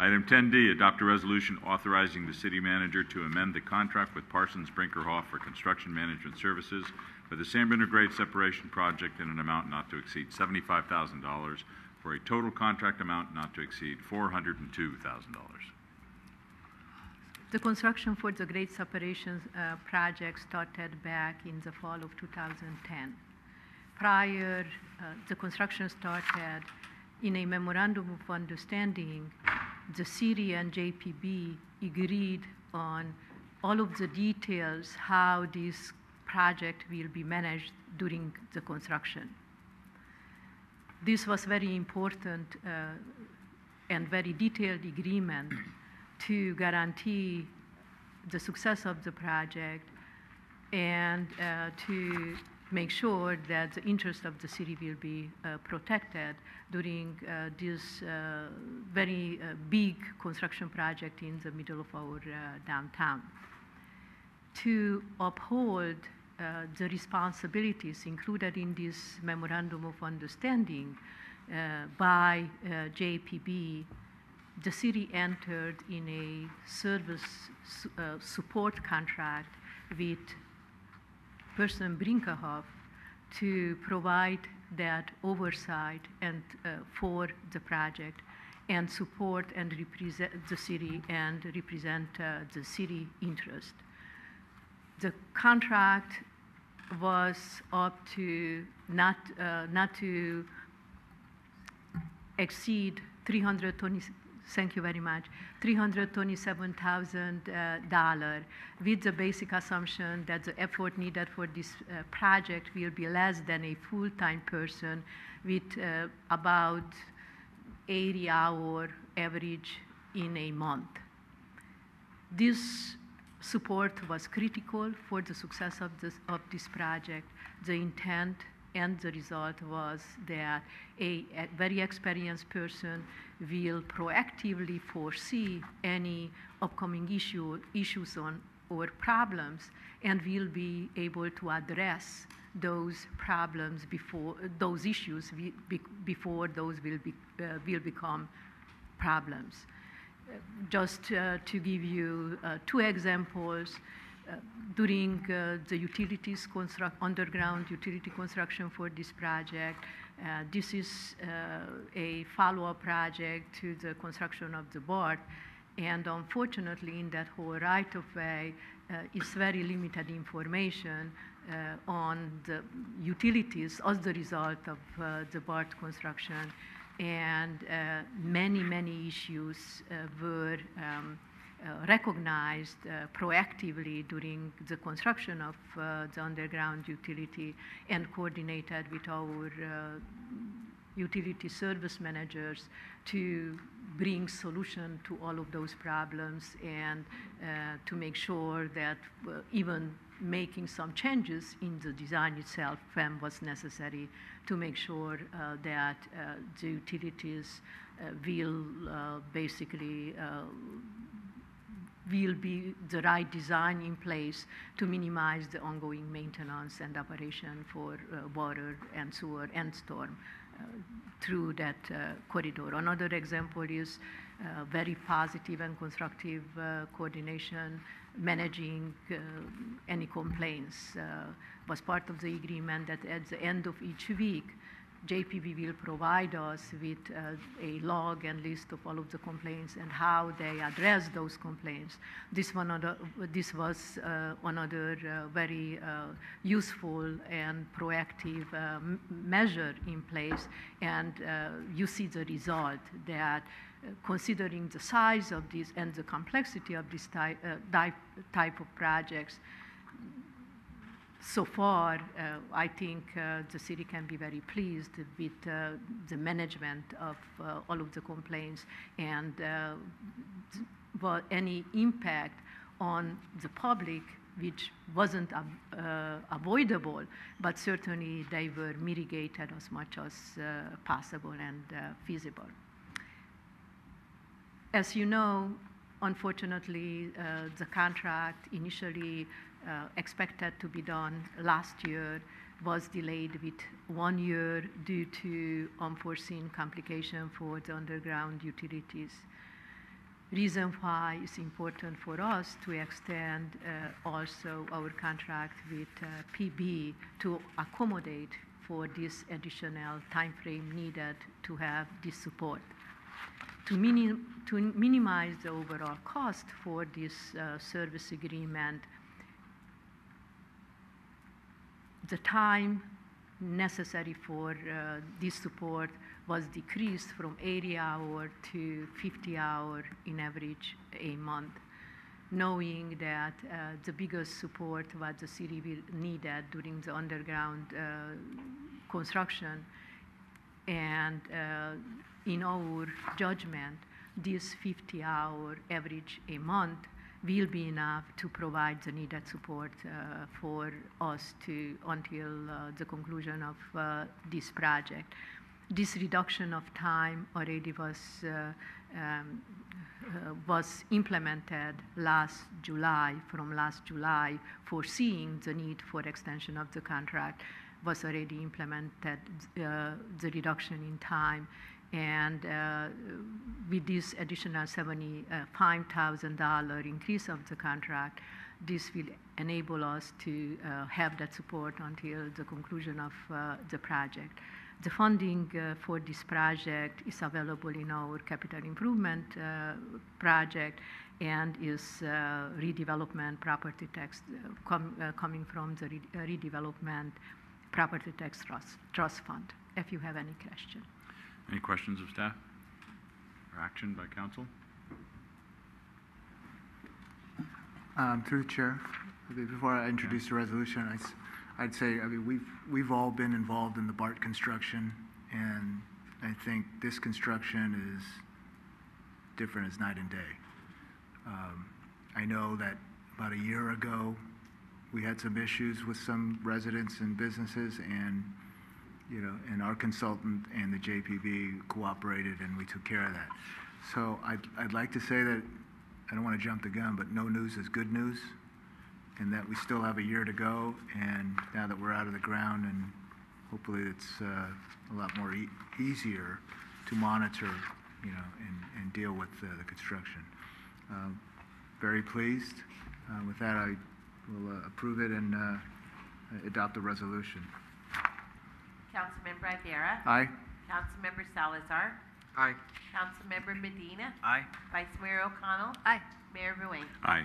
Item 10D, adopt a resolution authorizing the city manager to amend the contract with Parsons Brinkerhoff for construction management services for the San Bruno Grade Separation Project in an amount not to exceed $75,000 for a total contract amount not to exceed $402,000. The construction for the grade separation project started back in the fall of 2010. Prior, the construction started in a memorandum of understanding. The city and JPB agreed on all of the details how this project will be managed during the construction. This was very important and very detailed agreement to guarantee the success of the project and to make sure that the interest of the city will be protected during this very big construction project in the middle of our downtown. To uphold the responsibilities included in this memorandum of understanding by JPB, the city entered in a service support contract with Parsons Brinkerhoff to provide that oversight and for the project and support and represent the city and represent the city interest. The contract was up to not to exceed $327,000 with the basic assumption that the effort needed for this project will be less than a full-time person with about 80-hour average in a month. This support was critical for the success of this project. The intent and the result was that a very experienced person will proactively foresee any upcoming issues or problems and will be able to address those problems before those issues before those will become problems. Just to give you two examples, during the utilities underground utility construction for this project, this is a follow-up project to the construction of the BART, and unfortunately in that whole right-of-way is very limited information on the utilities as the result of the BART construction, and many issues were recognized proactively during the construction of the underground utility and coordinated with our utility service managers to bring solution to all of those problems and to make sure that even making some changes in the design itself when was necessary to make sure that the utilities will basically will be the right design in place to minimize the ongoing maintenance and operation for water and sewer and storm through that corridor. Another example is very positive and constructive coordination, managing any complaints was part of the agreement that at the end of each week, JPB will provide us with a log and list of all of the complaints and how they address those complaints. This was another very useful and proactive measure in place, and you see the result that considering the size of this and the complexity of this type of projects, so far, I think the city can be very pleased with the management of all of the complaints and any impact on the public, which wasn't avoidable, but certainly they were mitigated as much as possible and feasible. As you know, unfortunately, the contract initially expected to be done last year was delayed with 1 year due to unforeseen complication for the underground utilities. Reason why it's important for us to extend also our contract with PB to accommodate for this additional time frame needed to have this support. To minimize the overall cost for this service agreement, the time necessary for this support was decreased from 80 hours to 50 hours in average a month, knowing that the biggest support what the city will needed during the underground construction. And in our judgment, this 50-hour average a month will be enough to provide the needed support for us until the conclusion of this project. This reduction of time already was implemented from last July, foreseeing the need for extension of the contract was already implemented, the reduction in time. And with this additional $75,000 increase of the contract, this will enable us to have that support until the conclusion of the project. The funding for this project is available in our capital improvement project and is redevelopment property tax coming from the redevelopment property tax trust fund, if you have any question. Any questions of staff or action by council? Through the chair, before I introduce the resolution, I'd say, I mean, we've all been involved in the BART construction, and I think this construction is different as night and day. I know that about a year ago, we had some issues with some residents and businesses, and and our consultant and the JPB cooperated, and we took care of that. So I'd like to say that, I don't want to jump the gun, but no news is good news, and that we still have a year to go, and now that we're out of the ground, and hopefully it's a lot more easier to monitor, and deal with the construction. Very pleased. With that, I will approve it and adopt the resolution. Councilmember Rivera. Aye. Councilmember Salazar. Aye. Councilmember Medina. Aye. Vice Mayor O'Connell. Aye. Mayor Ruane. Aye.